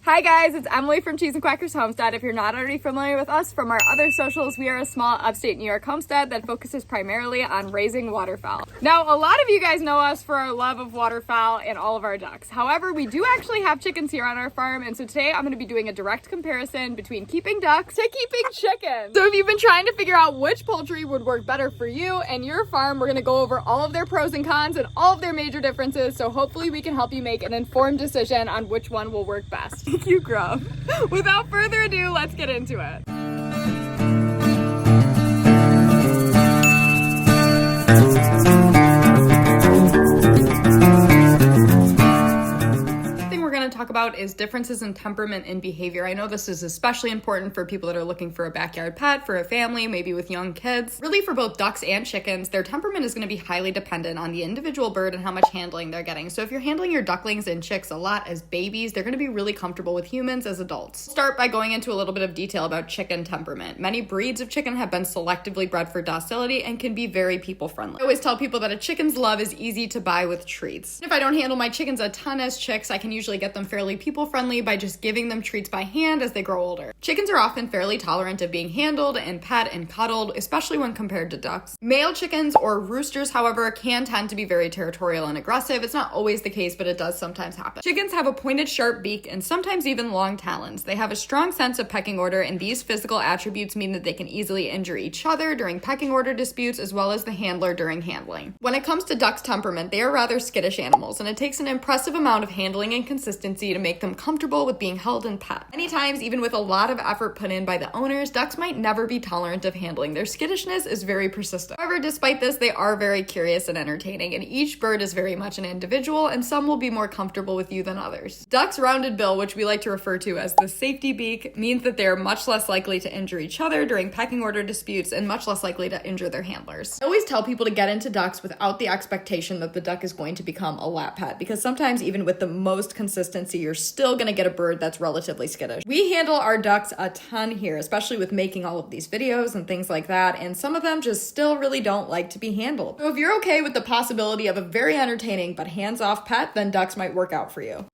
Hi guys, it's Emily from Cheese and Quackers Homestead. If you're not already familiar with us from our other socials, we are a small upstate New York homestead that focuses primarily on raising waterfowl. Now, a lot of you guys know us for our love of waterfowl and all of our ducks. However, we do actually have chickens here on our farm, and so today I'm going to be doing a direct comparison between keeping ducks to keeping chickens. So if you've been trying to figure out which poultry would work better for you and your farm, we're going to go over all of their pros and cons and all of their major differences, so hopefully we can help you make an informed decision on which one will work best. Thank you, Grub. Without further ado, let's get into it. Talk about is differences in temperament and behavior. I know this is especially important for people that are looking for a backyard pet, for a family, maybe with young kids. Really, for both ducks and chickens, their temperament is going to be highly dependent on the individual bird and how much handling they're getting. So if you're handling your ducklings and chicks a lot as babies, they're going to be really comfortable with humans as adults. Start by going into a little bit of detail about chicken temperament. Many breeds of chicken have been selectively bred for docility and can be very people friendly. I always tell people that a chicken's love is easy to buy with treats. If I don't handle my chickens a ton as chicks, I can usually get them fairly people-friendly by just giving them treats by hand as they grow older. Chickens are often fairly tolerant of being handled and pet and cuddled, especially when compared to ducks. Male chickens or roosters, however, can tend to be very territorial and aggressive. It's not always the case, but it does sometimes happen. Chickens have a pointed, sharp beak and sometimes even long talons. They have a strong sense of pecking order, and these physical attributes mean that they can easily injure each other during pecking order disputes as well as the handler during handling. When it comes to ducks' temperament, they are rather skittish animals, and it takes an impressive amount of handling and consistency to make them comfortable with being held and pet. Many times, even with a lot of effort put in by the owners, ducks might never be tolerant of handling. Their skittishness is very persistent. However, despite this, they are very curious and entertaining, and each bird is very much an individual, and some will be more comfortable with you than others. Ducks' rounded bill, which we like to refer to as the safety beak, means that they are much less likely to injure each other during pecking order disputes and much less likely to injure their handlers. I always tell people to get into ducks without the expectation that the duck is going to become a lap pet, because sometimes even with the most consistency, you're still going to get a bird that's relatively skittish. We handle our ducks a ton here, especially with making all of these videos and things like that, and some of them just still really don't like to be handled. So if you're okay with the possibility of a very entertaining but hands-off pet, then ducks might work out for you.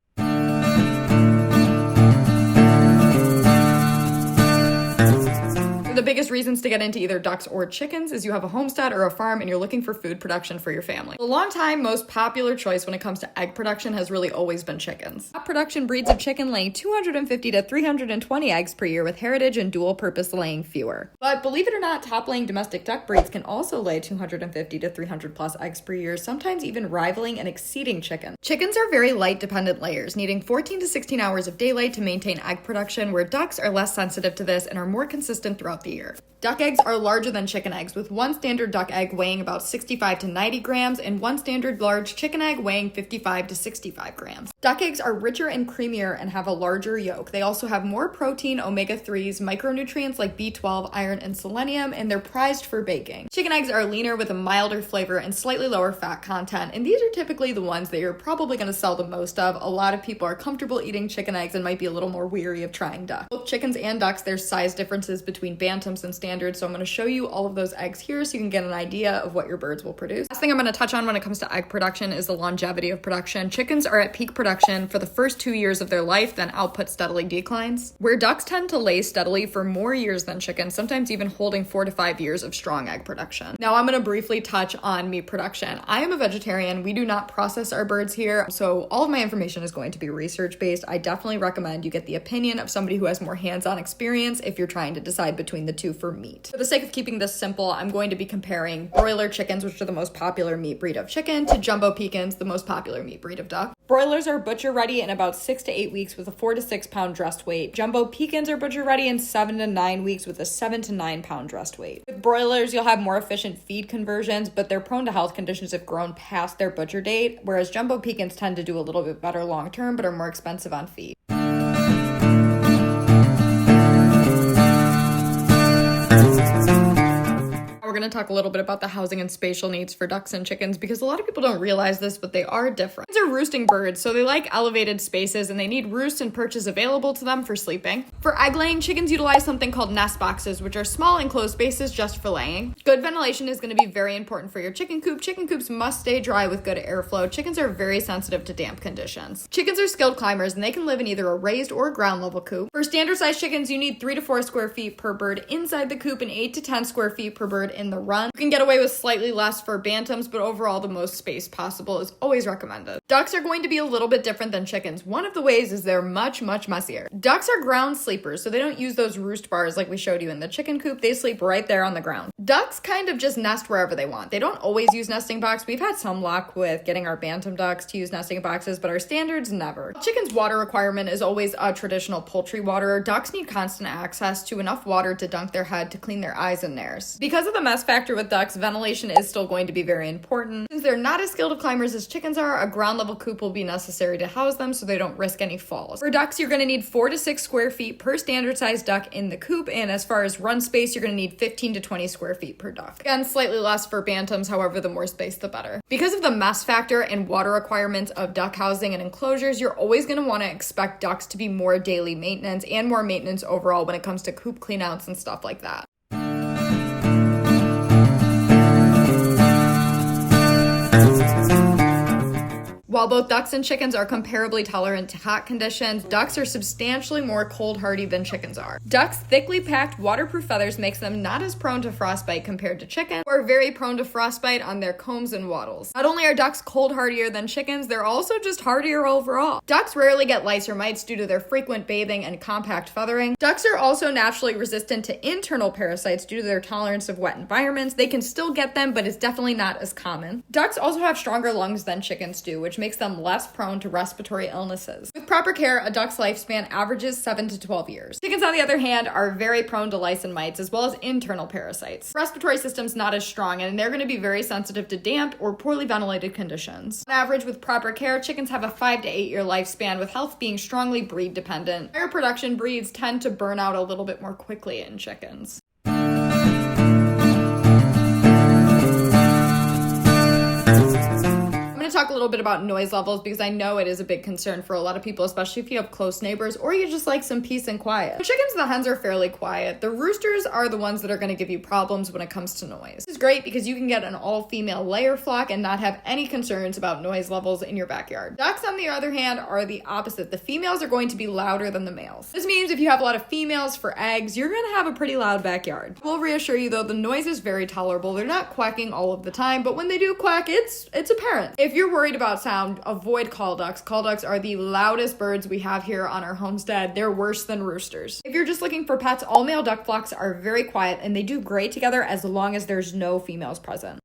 The biggest reasons to get into either ducks or chickens is you have a homestead or a farm and you're looking for food production for your family. For a long time, most popular choice when it comes to egg production has really always been chickens. Top production breeds of chicken laying 250 to 320 eggs per year, with heritage and dual purpose laying fewer. But believe it or not, top laying domestic duck breeds can also lay 250 to 300 plus eggs per year, sometimes even rivaling and exceeding chickens. Chickens are very light dependent layers, needing 14 to 16 hours of daylight to maintain egg production, where ducks are less sensitive to this and are more consistent throughout the year. Duck eggs are larger than chicken eggs, with one standard duck egg weighing about 65 to 90 grams and one standard large chicken egg weighing 55 to 65 grams. Duck eggs are richer and creamier and have a larger yolk. They also have more protein, omega-3s, micronutrients like B12, iron, and selenium, and they're prized for baking. Chicken eggs are leaner with a milder flavor and slightly lower fat content, and these are typically the ones that you're probably going to sell the most of. A lot of people are comfortable eating chicken eggs and might be a little more weary of trying duck. Both chickens and ducks, there's size differences between bantams and standards, so I'm going to show you all of those eggs here so you can get an idea of what your birds will produce. Last thing I'm going to touch on when it comes to egg production is the longevity of production. Chickens are at peak production for the first 2 years of their life, then output steadily declines. Where ducks tend to lay steadily for more years than chickens, sometimes even holding 4 to 5 years of strong egg production. Now I'm going to briefly touch on meat production. I am a vegetarian. We do not process our birds here, so all of my information is going to be research-based. I definitely recommend you get the opinion of somebody who has more hands-on experience if you're trying to decide between the two for meat. For the sake of keeping this simple, I'm going to be comparing broiler chickens, which are the most popular meat breed of chicken, to jumbo pecans, the most popular meat breed of duck. Broilers are butcher ready in about 6 to 8 weeks with a 4 to 6 pound dressed weight. Jumbo pecans are butcher ready in 7 to 9 weeks with a 7 to 9 pound dressed weight. With broilers, you'll have more efficient feed conversions, but they're prone to health conditions if grown past their butcher date, whereas jumbo pecans tend to do a little bit better long term, but are more expensive on feed. We're going to talk a little bit about the housing and spatial needs for ducks and chickens because a lot of people don't realize this, but they are different. These are roosting birds, so they like elevated spaces and they need roosts and perches available to them for sleeping. For egg laying, chickens utilize something called nest boxes, which are small enclosed spaces just for laying. Good ventilation is going to be very important for your chicken coop. Chicken coops must stay dry with good airflow. Chickens are very sensitive to damp conditions. Chickens are skilled climbers and they can live in either a raised or ground level coop. For standard size chickens, you need 3 to 4 square feet per bird inside the coop and 8 to 10 square feet per bird in the run. You can get away with slightly less for bantams, but overall the most space possible is always recommended. Ducks are going to be a little bit different than chickens. One of the ways is they're much messier. Ducks are ground sleepers, so they don't use those roost bars like we showed you in the chicken coop. They sleep right there on the ground. Ducks kind of just nest wherever they want. They don't always use nesting box. We've had some luck with getting our bantam ducks to use nesting boxes, but our standards never. Chicken's water requirement is always a traditional poultry water. Ducks need constant access to enough water to dunk their head to clean their eyes and nares. Because of the mess factor with ducks, ventilation is still going to be very important. Since they're not as skilled of climbers as chickens are, a ground level coop will be necessary to house them so they don't risk any falls. For ducks, you're going to need 4 to 6 square feet per standard size duck in the coop, and as far as run space, you're going to need 15 to 20 square feet per duck. Again, slightly less for bantams, however, the more space the better. Because of the mess factor and water requirements of duck housing and enclosures, you're always going to want to expect ducks to be more daily maintenance and more maintenance overall when it comes to coop cleanouts and stuff like that. While both ducks and chickens are comparably tolerant to hot conditions, ducks are substantially more cold hardy than chickens are. Ducks' thickly packed waterproof feathers makes them not as prone to frostbite compared to chickens, who are very prone to frostbite on their combs and wattles. Not only are ducks cold hardier than chickens, they're also just hardier overall. Ducks rarely get lice or mites due to their frequent bathing and compact feathering. Ducks are also naturally resistant to internal parasites due to their tolerance of wet environments. They can still get them, but it's definitely not as common. Ducks also have stronger lungs than chickens do, which makes them less prone to respiratory illnesses. With proper care, a duck's lifespan averages 7 to 12 years. Chickens, on the other hand, are very prone to lice and mites, as well as internal parasites. Respiratory system's not as strong, and they're going to be very sensitive to damp or poorly ventilated conditions. On average, with proper care, chickens have a 5 to 8 year lifespan, with health being strongly breed dependent. Higher production breeds tend to burn out a little bit more quickly in chickens. Talk a little bit about noise levels because I know it is a big concern for a lot of people, especially if you have close neighbors or you just like some peace and quiet. The chickens and the hens are fairly quiet. The roosters are the ones that are going to give you problems when it comes to noise. This is great because you can get an all-female layer flock and not have any concerns about noise levels in your backyard. Ducks, on the other hand, are the opposite. The females are going to be louder than the males. This means if you have a lot of females for eggs, you're going to have a pretty loud backyard. I will reassure you though, the noise is very tolerable. They're not quacking all of the time, but when they do quack, it's apparent. If you're worried about sound, avoid call ducks. Call ducks are the loudest birds we have here on our homestead. They're worse than roosters. If you're just looking for pets, all male duck flocks are very quiet and they do great together as long as there's no females present.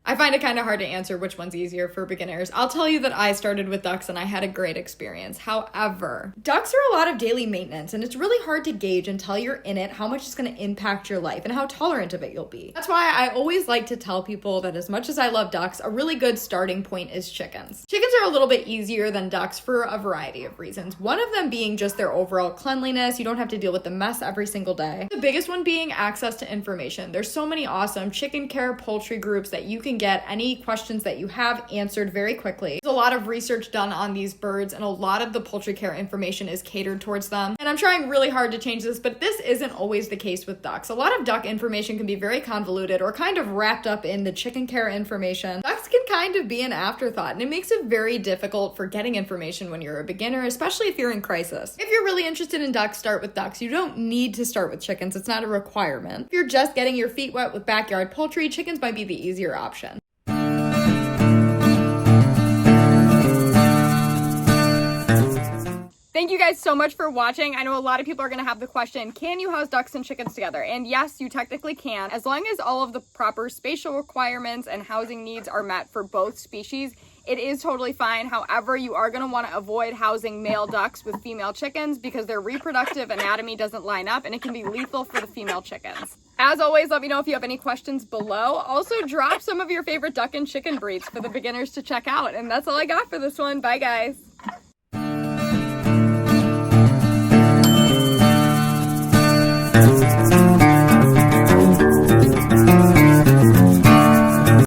I find it kind of hard to answer which one's easier for beginners. I'll tell you that I started with ducks and I had a great experience. However, ducks are a lot of daily maintenance and it's really hard to gauge until you're in it how much it's going to impact your life and how tolerant of it you'll be. That's why I always like to tell people that as much as I love ducks, a really good starting point is chickens. Chickens are a little bit easier than ducks for a variety of reasons. One of them being just their overall cleanliness. You don't have to deal with the mess every single day. The biggest one being access to information. There's so many awesome chicken care poultry groups that you can get any questions that you have answered very quickly. There's a lot of research done on these birds and a lot of the poultry care information is catered towards them. And I'm trying really hard to change this, but this isn't always the case with ducks. A lot of duck information can be very convoluted or kind of wrapped up in the chicken care information. Ducks can kind of be an afterthought and it makes it very difficult for getting information when you're a beginner, especially if you're in crisis. If you're really interested in ducks, start with ducks. You don't need to start with chickens. It's not a requirement. If you're just getting your feet wet with backyard poultry, chickens might be the easier option. Thank you guys so much for watching. I know a lot of people are going to have the question, can you house ducks and chickens together? And yes, you technically can, as long as all of the proper spatial requirements and housing needs are met for both species. It is totally fine. However, you are going to want to avoid housing male ducks with female chickens because their reproductive anatomy doesn't line up and it can be lethal for the female chickens. As always, let me know if you have any questions below. Also, drop some of your favorite duck and chicken breeds for the beginners to check out. And that's all I got for this one. Bye, guys.